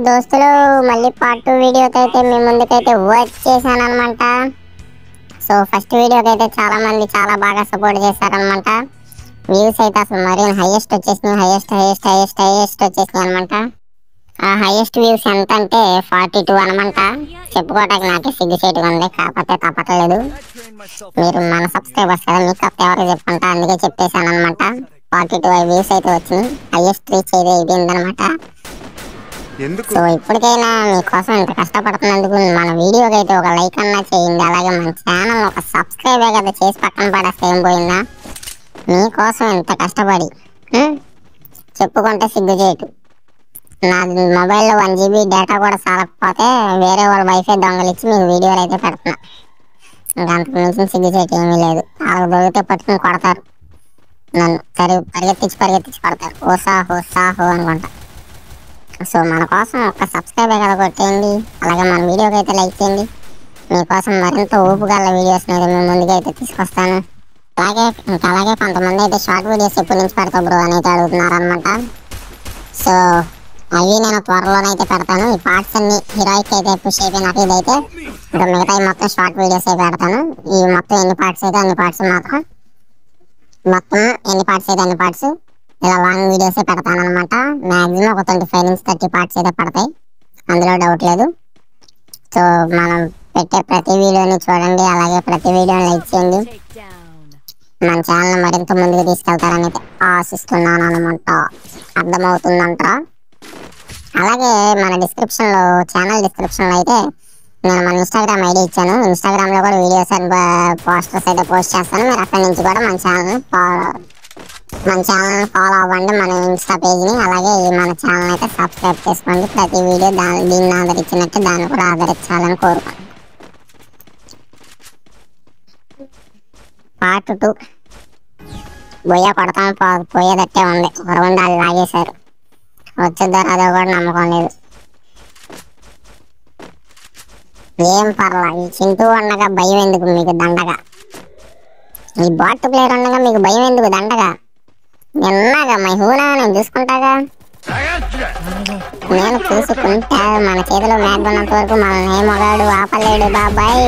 దోస్తులు మళ్ళీ పార్ట్ 2 వీడియోతో అయితే మీ ముందుకైతే వచ్చేసాను అనమాట. సో ఫస్ట్ వీడియోకి అయితే చాలా మంది చాలా బాగా సపోర్ట్ చేశారనమాట. వ్యూస్ అయితే అసలు మరీ హైయెస్ట్ వచ్చేసినాయి, హైయెస్ట్ వచ్చేసినాయి అనమాట. ఆ హైయెస్ట్ వ్యూస్ ఎంత అంటే 42 అనమాట. చెప్పుకోవటానికి నాకే సిగ్గుచేటుగా ఉంది, కాకపోతే తప్పట్లేదు. మీరు మన సబ్స్క్రైబర్స్ కదా, మీకు కొత్త ఎవరికి చెప్పుకుంటా, అందుకే చెప్పేశాను అనమాట. 42 వ్యూస్ అయితే వచ్చినాయి, హైయెస్ట్ రీచ్ అయితే ఇదనమాట. సో ఇప్పటికైనా మీకోసం ఇంత కష్టపడుతున్నందుకు మన వీడియోకి అయితే ఒక లైక్ అన్నా చేయండి. అలాగే మన ఛానల్ ఒక సబ్స్క్రైబే కదా చేసి పక్కన పడేస్తే ఏం పోయిందా. మీకోసం ఇంత కష్టపడి చెప్పుకుంటే సిగ్గుచేటు. నా మొబైల్లో 1 GB డేటా కూడా చాలకపోతే వేరే వాళ్ళ వైఫై దొంగలిచ్చి మీకు వీడియోలు అయితే పెడుతున్నా. ఇంకా అంతకు మించిన సిగ్గుచేటు ఏమీ లేదు. వాళ్ళకి దొరికితే పట్టుకుని కొడతారు, నన్ను పరిగెత్తించి కొడతారు. హోసాహో అనుకుంటా. సో మన కోసం ఒక సబ్స్క్రైబ్ కదా కొట్టేయండి. అలాగే మన వీడియోకి అయితే లైక్ చేయండి. మీకోసం మరింత ఊపుగల వీడియోస్ మీద మేము ముందుకైతే తీసుకొస్తాను. అలాగే కొంతమంది అయితే షార్ట్ వీడియోస్ ఎప్పటి నుంచి పెడతావు బ్రో అని అయితే అడుగుతున్నారు అనమాట. సో అవి నేను త్వరలోనైతే పెడతాను. ఈ పార్ట్స్ అన్ని హీరోయిక్ అయితే పుష్ అయిపోయినాక ఇదైతే ఇంకా మిగతా మొత్తం షార్ట్ వీడియోస్ అయితే పెడతాను. ఈ మొత్తం ఎన్ని పార్ట్స్ అయితే అన్ని పార్ట్స్ ఇలా లాంగ్ వీడియోస్ పెడతాను అనమాట. మ్యాక్సిమం ఒక 25 నుంచి 30 పార్ట్స్ అయితే పడతాయి, అందులో డౌట్ లేదు. సో మనం పెట్టే ప్రతి వీడియోని చూడండి, అలాగే ప్రతి వీడియోని లైక్ చేయండి. మన ఛానల్ మరింత ముందుకు తీసుకెళ్తారని అయితే ఆశిస్తున్నాను అనమాట. అర్థమవుతుందంట. అలాగే మన ఛానల్ డిస్క్రిప్షన్లో అయితే నేను మన ఇన్స్టాగ్రామ్ ఐడి ఇచ్చాను. ఇన్స్టాగ్రామ్లో కూడా వీడియోస్ అండ్ పోస్టర్స్ అయితే పోస్ట్ చేస్తాను. మీరు అక్కడి నుంచి కూడా మన ఛానల్ ఫాలో అవ్వండి, మన ఇన్స్టా పేజ్ని. అలాగే మన ఛానల్ అయితే సబ్స్క్రైబ్ చేసుకోండి. ప్రతి వీడియో దీన్ని ఆదరించినట్టు దాన్ని కూడా ఆదరించాలని కోరుకోండి. పార్ట్ 2 బొయ్య కొడతాం పోయేదట్టే ఉంది. ఒక రౌండ్ వాళ్ళు లాగేశారు, వచ్చేద్దో అదో కూడా నమ్మకం లేదు. ఏం పర్లా, ఈ చింటూ ఉండగా భయం ఎందుకు మీకు దండగా, ఈ బాట్ ప్లేయర్ ఉండగా మీకు భయం ఎందుకు దండగా. నిన్నగా మై హూనా నేను చూసుకుంటాగా, నేను చూసుకుంటా. మన చేతిలో మ్యాగ్ ఉన్నంత వరకు మనల్ని మగాడు ఆపలేడు బాబాయ్,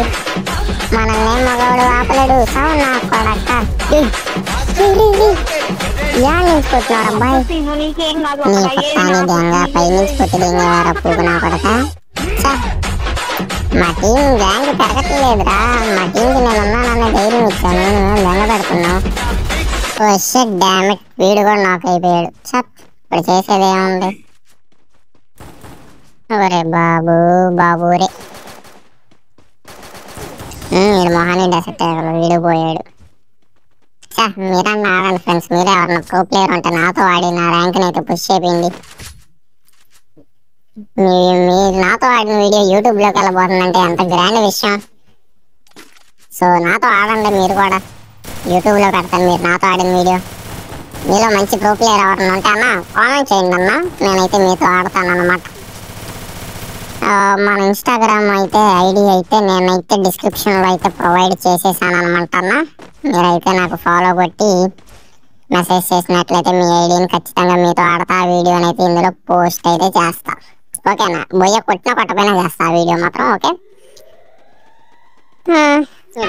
మనల్ని మగాడు ఆపలేడు. సార్ నా కొడక నుంచి కొట్టినారు అబ్బాయి, నీ పక్కని గ్యాంగా పై నుంచి కొట్టి దింగేవారు పూకు నా కొడక. మా టీం గ్యాంగ్ పెరగట్లేదురా, మా టీంకి నేను ఉన్నానన్న ధైర్యం ఇచ్చాను, దెంగ పెడుతున్నావు. ఓ షట్ డామిట్, వీడు కూడా నాకు అయిపోయాడు. ఇప్పుడు చేసేది ఏముంది. ఒరే బాబు రే, వీడు మొహాన్ని డెసెట్ వీడు పోయాడు. మీరన్నా ఆడండి ఫ్రెండ్స్, మీరే ఎవరన్నా ప్రో ప్లేయర్ ఉంటే నాతో ఆడి నా ర్యాంక్ని అయితే పుష్ అయిపోయింది. మీరు నాతో ఆడిన వీడియో యూట్యూబ్లోకి వెళ్ళబోతుందంటే ఎంత గ్రాండ్ విషయం. సో నాతో ఆడండి, మీరు కూడా యూట్యూబ్లో పెడతాను మీరు నాతో ఆడిన వీడియో. మీలో మంచి ప్రో ప్లేయర్ ఎవరన్నా ఉంటే అన్న కామెంట్ చేయండి అన్న, నేనైతే మీతో ఆడతాను అన్నమాట. మన ఇన్స్టాగ్రామ్ అయితే ఐడి అయితే నేనైతే డిస్క్రిప్షన్లో అయితే ప్రొవైడ్ చేసేసాను అనమాట అన్న. మీరైతే నాకు ఫాలో కొట్టి మెసేజ్ చేసినట్లయితే మీ ఐడిని ఖచ్చితంగా మీతో ఆడతా. ఆ వీడియోని అయితే ఇందులో పోస్ట్ అయితే చేస్తా, ఓకేనా. బొయ్య కొట్టపోయినా చేస్తా ఆ వీడియో మాత్రం, ఓకే.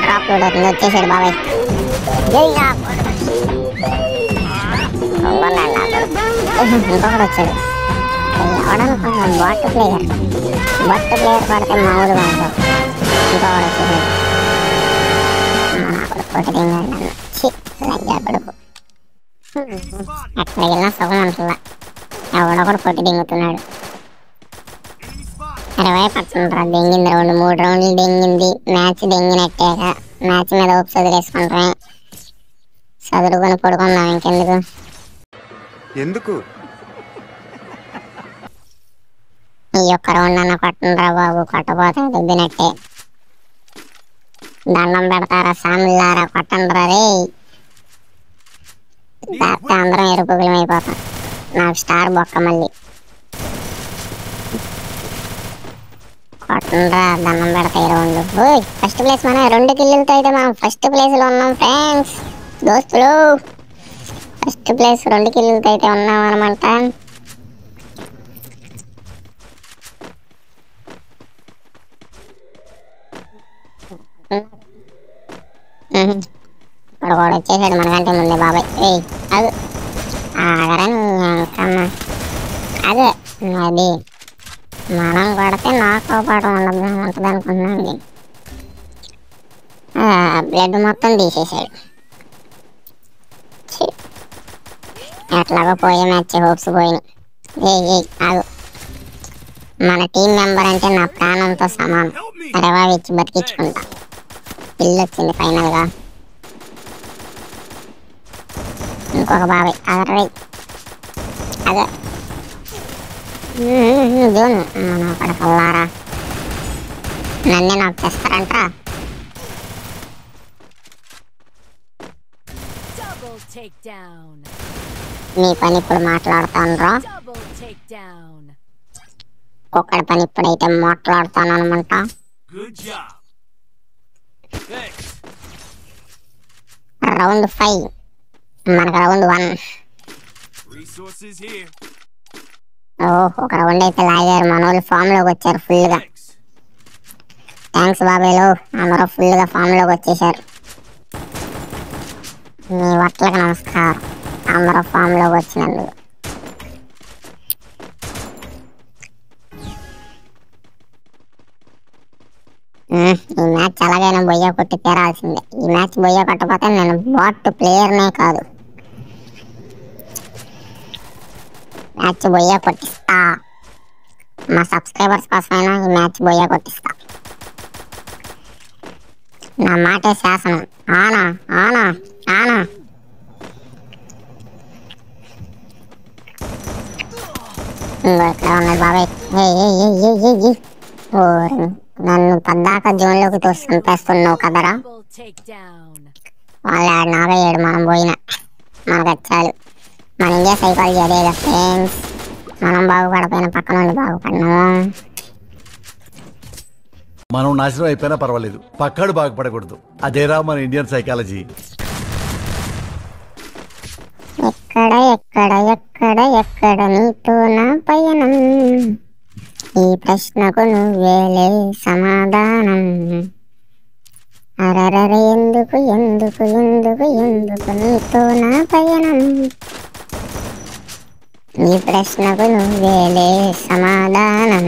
డ్రాప్ లోడ్ అవుతుంది, వచ్చేసాడు బాబాయ్. ఇంకొకటి వచ్చాడు, ఎవడనుకున్నా బాట్ ప్లేయర్ పడితే మామూలుగా ఉంటాం. ఇంకొకటి వచ్చేసాడు, కొడుకు ఎక్కడికి వెళ్ళినా సుఖం అంటలా, ఎవడొకడు పొట్టి దింగుతున్నాడు. 20 పడుతుంటారా దెంగింది, 2-3 రౌండ్లు దెంగింది. మ్యాచ్ దెంగినట్టేక మ్యాచ్ మీద ఊపి చదివేసుకుంటామే, చదువుకొని పడుకుందాం ఇంకెందుకు. ఈ ఒక్క రౌండ్ అన్న కొట్టండిరా బాబు, కొట్టపోతే దుబ్బినట్టే. దండం పెడతారా సామిల్లారా, కొట్టండిరా రే. అందరం ఎరుపుగులం అయిపోతాం, నాకు స్టార్ బొక్క మళ్ళీ. కొట్టండిరా, దండం పెడతాయి రౌండ్. ఫస్ట్ ప్లేస్ మనం 2 కిల్లులతో అయితే మనం ఫస్ట్ ప్లేస్లో ఉన్నాం ఫ్రెండ్స్, దోస్తులు. ఫస్ట్ ప్లేస్ 2 కిల్లులతో అయితే ఉన్నాం అనమాట. ఇక్కడ కూడా వచ్చేసాడు మనకంటే ముందే బాబాయ్. ఏయ్ అది ఆగరని అంకమ్మ అదే అది మనం కొడితే నాకు పాఠం ఉంటుంది అనుకుంటున్నాను. బ్లడ్ మొత్తం తీసేసాడు. ఎట్లాగో పోయే మ్యాచ్ హోప్స్ పోయినాయి. ఏ ఆగు, మన టీం మెంబర్ అంటే నా ప్రాణంతో సమానం. రివైవ్ ఇచ్చి బతికించుకుంటా. ఇల్లు వచ్చింది ఫైనల్గా. ఇంకొక బాబాయ్ అదే అదే జోన్ మన అక్కడ కల్లారా నన్నే నాకు చేస్తారంటరా. మీ పని ఇప్పుడు మాట్లాడతాను రా. ఒక్కడి పని ఇప్పుడైతే మాట్లాడతాను అనమాట. రౌండ్ 5 మనకు రౌండ్ 1. ఒక రౌండ్ అయితే లాగారు మన వాళ్ళు. ఫామ్ లోకి వచ్చారు ఫుల్గా. థ్యాంక్స్ బాబాయ్లో, అందరూ ఫుల్గా ఫామ్ లోకి వచ్చేసారు. మీ వట్లకు నమస్కారం, అందరూ ఫామ్ లోకి వచ్చినందుకు. ఈ మ్యాచ్ అలాగైనా బొయ్య కొట్టి తీరాల్సిందే. ఈ మ్యాచ్ బొయ్య కొట్టకపోతే నేను బాట్ ప్లేయర్నే కాదు, మ్యాచ్ బొయ్య కొట్టిస్తా. మా సబ్స్క్రైబర్స్ కోసమైనా ఈ మ్యాచ్ బొయ్య కొట్టిస్తా. నా మాటే శాసనం. ఆనా ఆనా ఆనా ఇక్కడ ఉన్నది బాబాయ్. నన్ను పద్దాక జోన్లోకి తోసి చంపేస్తున్నావు కదరా. వాళ్ళు 47 మనం పోయినా మనకు వచ్చాలు. మన ఇండియా సైకాలజీ అదేగా ఫ్రెండ్స్. మనం బాగుపడపోయిన పక్కన వాళ్ళు బాగుపడినాము. మనం నాశనం అయిపోయినా పర్వాలేదు, పక్కాడు బాగుపడకూడదు. అదేరా మన ఇండియన్ సైకాలజీ. ఎక్కడ ఎక్కడ ఎక్కడ ఎక్కడ నీతో నా పయనం, ఈ ప్రశ్నకు నువ్వేలే సమాధానం. అరరరే ఎందుకు ఎందుకు ఎందుకు ఎందుకు నీతో నా పయనం, ఈ ప్రశ్నకు నువ్వేలే సమాధానం.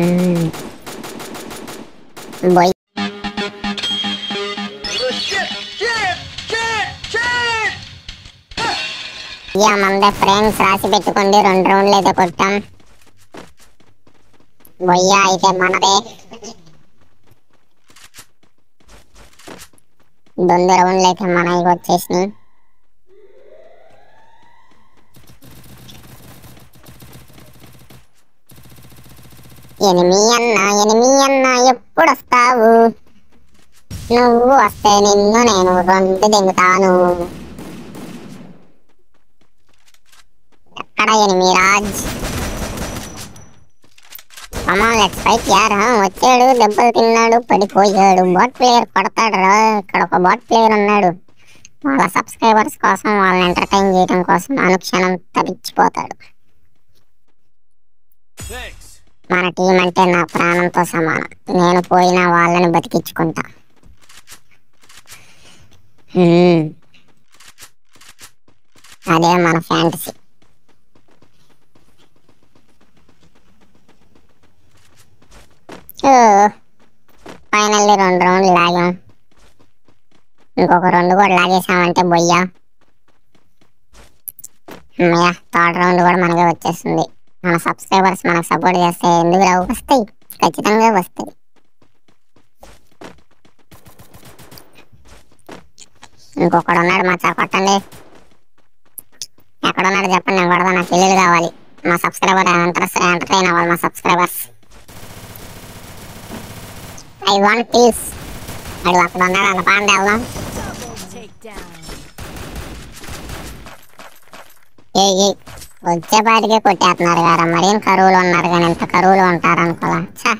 బొయ్ మందే ఫ్రెండ్స్, రాసి పెట్టుకోండి. 2 రౌండ్లు అయితే కొట్టాం. బొయ్య అయితే మనదే. 2 రౌండ్లు అయితే మనకి వచ్చేసినాయి. ఎనిమి అన్న ఎప్పుడు వస్తావు, నువ్వు వస్తే నిన్ను నేను 2 దింగుతాను. ఎక్కడ ఎనిమి రాజ్? లెట్స్ ఫైట్ యార్. వచ్చాడు, దెబ్బలు తిన్నాడు, పడిపోయాడు. బాట్ ప్లేయర్ కొడతాడు రా. ఇక్కడ ఒక బాట్ ప్లేయర్ ఉన్నాడు. వాళ్ళ సబ్స్క్రైబర్స్ కోసం, వాళ్ళని ఎంటర్టైన్ చేయడం కోసం అనుక్షణం తప్పించిపోతాడు. మన టీం అంటే నా ప్రాణంతో సమానం. నేను పోయినా వాళ్ళని బతికించుకుంటా. అదే మన ఫ్యాంటసీ. ఫైనల్లీ 2 రౌండ్లు లాగాం. ఇంకొక 2 కూడా లాగేసామంటే బొయ్యా. 3rd రౌండ్ కూడా మనకే వచ్చేస్తుంది. మన సబ్స్క్రైబర్స్ మనకు సపోర్ట్ చేస్తే ఎందుకు రావు? వస్తాయి, ఖచ్చితంగా వస్తాయి. ఇంకొకడు ఉన్నాడు మచ్చా, కొట్టండి. ఎక్కడున్నాడు చెప్పండి, నేను కొడతా. నాకు ఇల్లు కావాలి. మా సబ్స్క్రైబర్ ఎంటర్టైన్ అవ్వాలి. మా సబ్స్క్రైబర్స్ ఐ వాంట్ పీస్. అడు అక్కడ ఉన్నాడు, అలా పాండి వెళ్దాం. వచ్చేపాటికే కొట్టేస్తున్నారు కదా. మరేం కరువులో ఉన్నారు కానీ ఎంత కరువులో ఉంటారు అనుకోవాలా.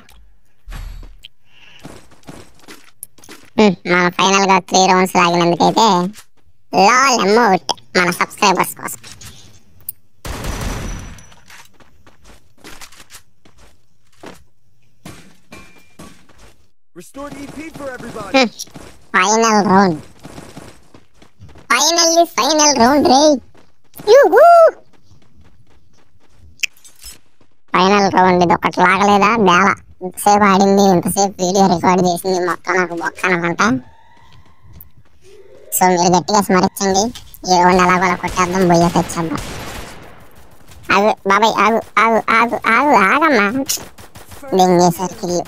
మనం ఫైనల్ గా 3 రౌండ్స్ లాగినందుకైతే లాల్ అమౌంట్ మన సబ్స్క్రైబర్స్ కోసం. ఫైనల్ రౌండ్ ఫైనల్ రౌండ్ రే. ఫైనల్ రౌండ్ ఇది ఒకటి లాగలేదా బేల. ఇంతసేపు ఆడింది, ఇంతసేపు వీడియో రికార్డ్ చేసింది, మొత్తం నాకు బొక్క అనమాట. సో మీరు గట్టిగా స్మరించండి. ఈ రౌండ్ ఎలాగోలా కొట్టేద్దాం, బొయ్య తెచ్చేద్దాం. ఆగు బాబాయ్, ఆగు ఆగు ఆగు ఆగు ఆగమ్మా. దెంగేశారు కిల్లు.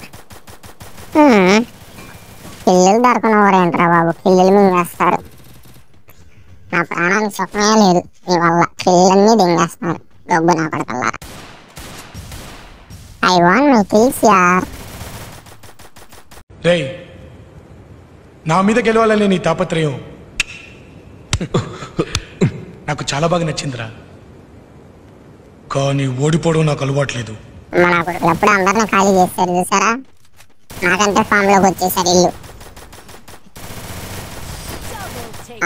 కిల్లులు దొరకనవరేంట్రా బాబు, కిల్లులు మింగేస్తారు. నా ప్రాణానికి సుఖమే లేదు మీ వల్ల. కిల్లన్నీ దింగేస్తున్నారు గబ్బు నా పడకల్లా. ఐ వాంట్ మై కిల్స్ యార్. రేయ్, నా మీద గెలవాలనే నీ తాపత్రయం నాకు చాలా బాగా నచ్చిందిరా. కానీ ఓడిపోవడం నాకు అలవాట్లేదు. మన కొడుకులు ఎప్పుడు అందరిని ఖాళీ చేస్తారు చూసారా. నాకంటే ఫామ్ లోకి వచ్చేసారు ఇల్లు.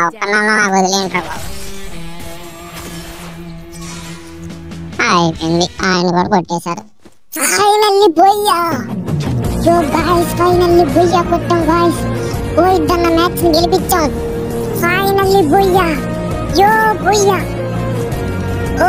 ఒక్కన్నా నాకు వదిలేంటారు బాబు. అయిపోయింది, ఆయన కూడా కొట్టేశారు. ఫైనల్లీ బొయ్యా. యో గాయ్స్, ఫైనల్లీ బొయ్యా కొట్టాం గాయ్స్. ఓ ఇద్దన్న మ్యాచ్ గెలిపించాం. ఫైనల్లీ బొయ్యా, యో బొయ్యా. ఓ